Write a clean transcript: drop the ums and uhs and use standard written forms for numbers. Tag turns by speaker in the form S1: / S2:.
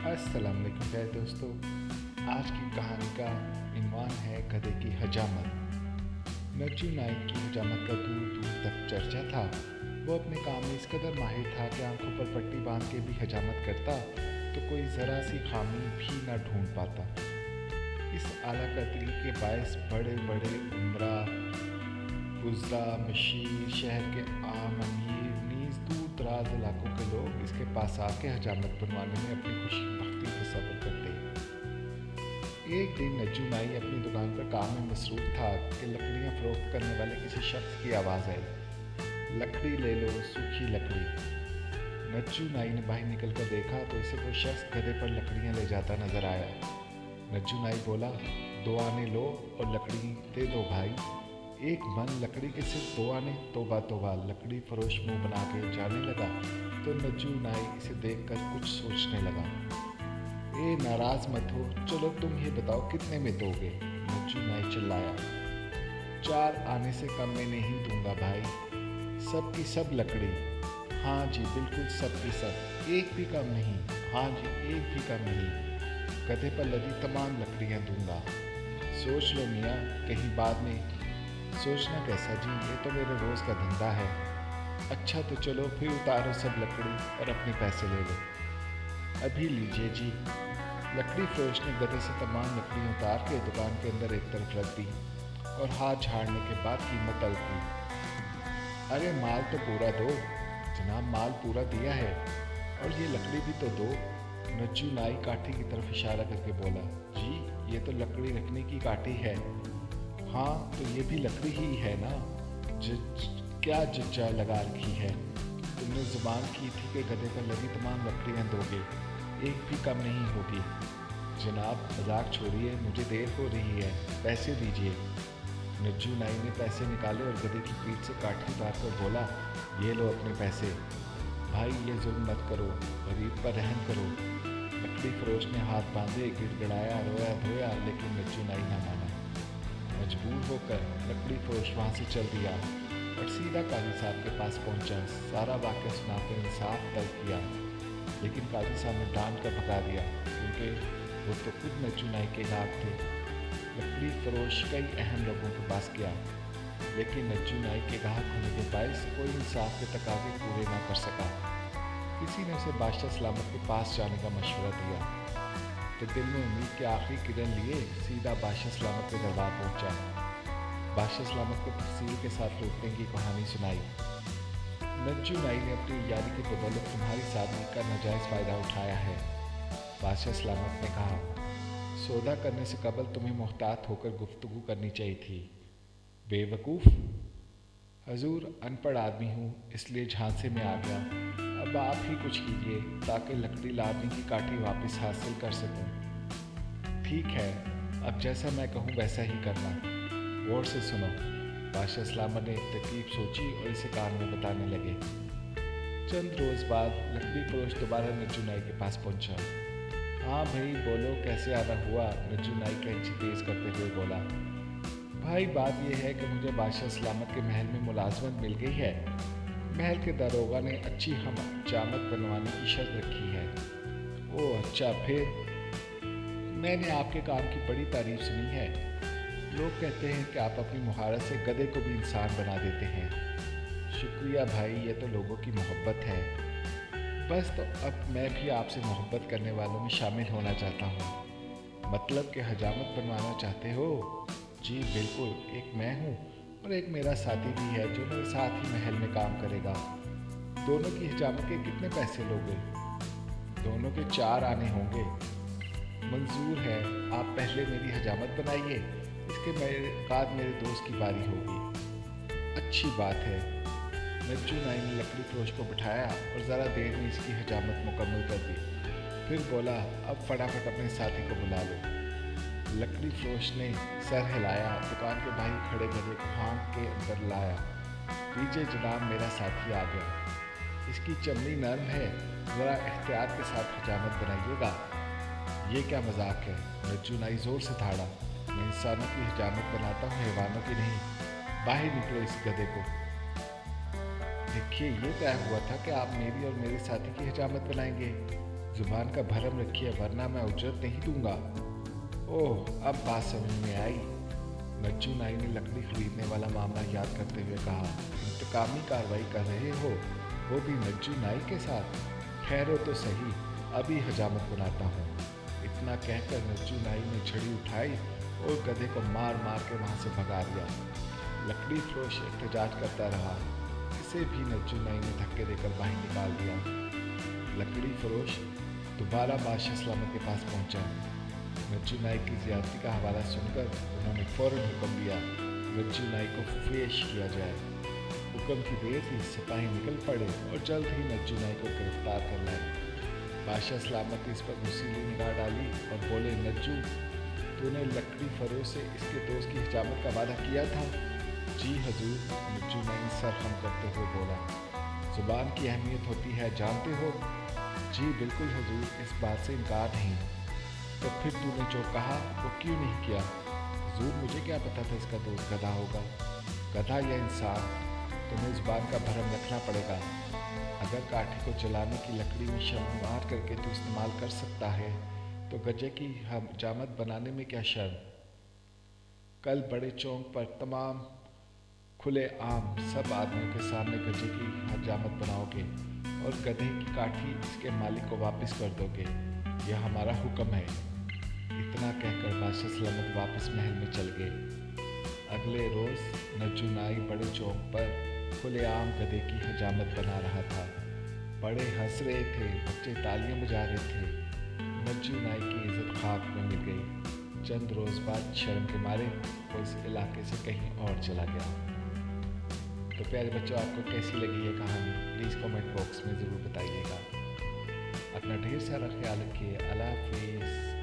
S1: अस्सलाम वालेकुम प्यारे दोस्तों। आज की कहानी का इन्वान है गधे की हजामत। नज्जू नाइक की हजामत का दूर दूर तक चर्चा था। वो अपने काम में इस कदर माहिर था कि आंखों पर पट्टी बांध के भी हजामत करता तो कोई ज़रा सी खामी भी न ढूंढ पाता। इस आला कदरी के बायस बड़े बड़े उमरा गुजरा मशीर शहर के आम अमीर नीज दूर दराज इलाकों के लोग इसके पास आके हजामत बनवाने में अपनी खुशी बख्ती का सब्र करते। एक दिन नज्जू नाई अपनी दुकान पर काम में मसरूफ था कि लकड़ियाँ फरोख्त करने वाले किसी शख्स की आवाज़ आई, लकड़ी ले लो, सूखी लकड़ी। नज्जू नाई ने बाहर निकल कर देखा तो इसे कोई शख्स गधे पर लकड़ियाँ ले जाता नजर आया। नज्जू नाई बोला, 2 आने लो और लकड़ी दे दो भाई। एक मन लकड़ी के सिर्फ 2 आने, तोबा तोबा। लकड़ी फरोश मुंह बना के जाने लगा तो नज्जू नाई इसे देखकर कुछ सोचने लगा। ए नाराज मत हो, चलो तुम ये बताओ कितने में दोगे? नज्जू नाई चिल्लाया। 4 आने से कम में नहीं दूंगा भाई। सब की सब लकड़ी। हाँ जी बिल्कुल सब की सब, एक भी कम नहीं। हाँ जी एक भी कम नहीं। गधे पर लदी तमाम लकड़ियाँ दूंगा। सोच लो मियाँ, कहीं बाद में। सोचना कैसा जी, ये तो मेरे रोज़ का धंधा है। अच्छा तो चलो फिर उतारो सब लकड़ी और अपने पैसे ले लो। अभी लीजिए जी। लकड़ी फरोश ने गधे से तमाम लकड़ी उतार के दुकान के अंदर एक तरफ रख दी और हाथ झाड़ने के बाद कीमत तलब की। अरे माल तो पूरा दो जनाब, माल पूरा दिया है, और ये लकड़ी भी तो दो। नज्जू नाई काठी की तरफ इशारा करके बोला, जी ये तो लकड़ी रखने की काठी है। हाँ तो ये भी लकड़ी ही है ना, क्या जज्जा लगा रखी है। तुमने जुबान की थी कि गधे पर लगी तमाम लकड़ियाँ दोगे, एक भी कम नहीं होगी। जनाब मजाक छोड़िए, मुझे देर हो रही है, पैसे दीजिए। नज्जू नाई ने पैसे निकाले और गधे की पीठ से काठी उतार कर बोला, ये लो अपने पैसे। भाई ये जुल्म मत करो, गरीब पर रहम करो। लकड़ी फरोश ने हाथ बांधे, गिड़गिड़ाया, रोया धोया, लेकिन नज्जू नाई ना माना। मजबूर होकर लकड़ी फरोश वहाँ से चल दिया और सीधा काजी साहब के पास पहुँचा। सारा वाक़या सुनाकर इंसाफ तलब किया, लेकिन काजी साहब ने डांट कर भगा दिया क्योंकि वो तो खुद नज्जू नाई के लाभ थे। लकड़ी फरोश कई अहम लोगों के पास गया, लेकिन नज्जू नाई के गाहक होने के बायस कोई इंसाफ के तकाजे पूरे ना कर सका। किसी ने उसे बादशाह सलामत के पास जाने का मशवरा दिया तो दिल में उम्मीद की आखिरी किरण लिए सीधा बादशाह सलामत के दरबार पहुंचा। बादशाह सलामत को तफसील के साथ लूटने की कहानी सुनाई। नज्जू नाई ने अपनी यारी की बदौलत तुम्हारी सादगी का नाजायज़ फ़ायदा उठाया है। बादशाह सलामत ने कहा, सौदा करने से कबल तुम्हें मोहतात होकर गुफ्तगू करनी चाहिए थी। बेवकूफ़। हजूर अनपढ़ आदमी हूँ इसलिए झांसे में आ गया। अब आप ही कुछ कीजिए ताकि लकड़ी लादने की काठी वापस हासिल कर सकूं। ठीक है, अब जैसा मैं कहूँ वैसा ही करना। गौर से सुनो। बादशाह सलामत ने एक तरकीब सोची और इसे कान में बताने लगे। चंद रोज़ बाद लकड़ी फरोश दोबारा नज्जू नाई के पास पहुंचा। हाँ भाई बोलो, कैसे आना हुआ? नज्जू नाई कैंची तेज़ करते हुए बोला। भाई बात यह है कि मुझे बादशाह सलामत के महल में मुलाजमत मिल गई है। महल के दरोगा ने अच्छी हजामत बनवाने की शर्त रखी है। ओह अच्छा, फिर? मैंने आपके काम की बड़ी तारीफ सुनी है। लोग कहते हैं कि आप अपनी मुहारत से गधे को भी इंसान बना देते हैं। शुक्रिया भाई, ये तो लोगों की मोहब्बत है। बस तो अब मैं भी आपसे मोहब्बत करने वालों में शामिल होना चाहता हूँ। मतलब कि हजामत बनवाना चाहते हो? जी बिल्कुल, एक मैं हूँ और एक मेरा साथी भी है जो मेरे साथ ही महल में काम करेगा। दोनों की हजामत के कितने पैसे लोगे? दोनों के 4 आने होंगे। मंजूर है, आप पहले मेरी हजामत बनाइए, इसके बाद मेरे दोस्त की बारी होगी। अच्छी बात है। नज्जू नाई ने लकड़ी फरोश को बिठाया और ज़रा देर में इसकी हजामत मुकम्मल कर दी। फिर बोला, अब फटाफट अपने साथी को बुला लो। लकड़ी फरोश ने सर हिलाया, दुकान के बाहर खड़े गधे को हाँक के अंदर लाया। लीजिए जनाब, मेरा साथी आ गया। इसकी चमड़ी नरम है, ज़रा एहतियात के साथ हजामत बनाइएगा। ये क्या मजाक है? नज्जू नाई ज़ोर से धाड़ा। मैं इंसानों की हजामत बनाता हूँ, हैवानों की नहीं। बाहर निकलो इस गधे को। देखिए ये तय हुआ था कि आप मेरी और मेरे साथी की हजामत बनाएंगे। जुबान का भरम रखिए वरना मैं उजरत नहीं दूंगा। ओह, अब बात समझ में आई। नज्जू नाई ने लकड़ी खरीदने वाला मामला याद करते हुए कहा, इंतकामी कार्रवाई कर रहे हो, वो भी नज्जू नाई के साथ? खैर हो तो सही, अभी हजामत बनाता हूँ। इतना कहकर नज्जू नाई ने छड़ी उठाई और गधे को मार मार के वहाँ से भगा दिया। लकड़ी फरोश एहतजाज करता रहा, इसे भी नज्जू नाई ने धक्के देकर बाहर निकाल दिया। लकड़ी फरोश दोबारा बादशाह सलामत के पास पहुंचा। नज्जू नाई की ज़्यादती का हवाला सुनकर उन्होंने फ़ौरन हुक्म दिया नज्जू नाई को पेश किया जाए। हुक्म की देर थी, सिपाही निकल पड़े और जल्द ही नज्जू नाई को गिरफ्तार कर लाए। बादशाह सलामत ने इस पर नुसीली निगाह डाली और बोले, नज्जू, तूने लकड़ी फरोश से इसके दोस्त की हिजामत का वादा किया था? जी हजूर, नज्जू नाई सर खम करते हुए बोला। ज़ुबान की अहमियत होती है, जानते हो? जी बिल्कुल हजूर, इस बात से इनकार नहीं। तो फिर तूने जो कहा वो क्यों नहीं किया? हजूर, मुझे क्या पता था इसका दोस्त गधा होगा। गधा या इंसान, तुम्हें ज़ुबान का भरम रखना पड़ेगा। अगर काठी को जलाने की लकड़ी में शर्मार करके तू इस्तेमाल कर सकता है तो गजे की हजामत बनाने में क्या शर्म? कल बड़े चौक पर तमाम खुले आम सब आदमियों के सामने गजे की हजामत बनाओगे और गधे की काठी इसके मालिक को वापस कर दोगे। यह हमारा हुक्म है। इतना कहकर बादशाह सलामत वापस महल में चल गए। अगले रोज़ नज्जू नाई बड़े चौक पर खुलेआम गधे की हजामत बना रहा था। बड़े हंस रहे थे, बच्चे तालियां बजा रहे थे। नज्जू नाई की इज्जत खाक में मिल गई। चंद रोज़ बाद शर्म के मारे वो इस इलाके से कहीं और चला गया। तो प्यारे बच्चों, आपको कैसी लगी ये कहानी प्लीज़ कमेंट बॉक्स में ज़रूर बताइएगा। अपना ढेर सारा ख्याल रखिए। अल्लाह हाफिज़।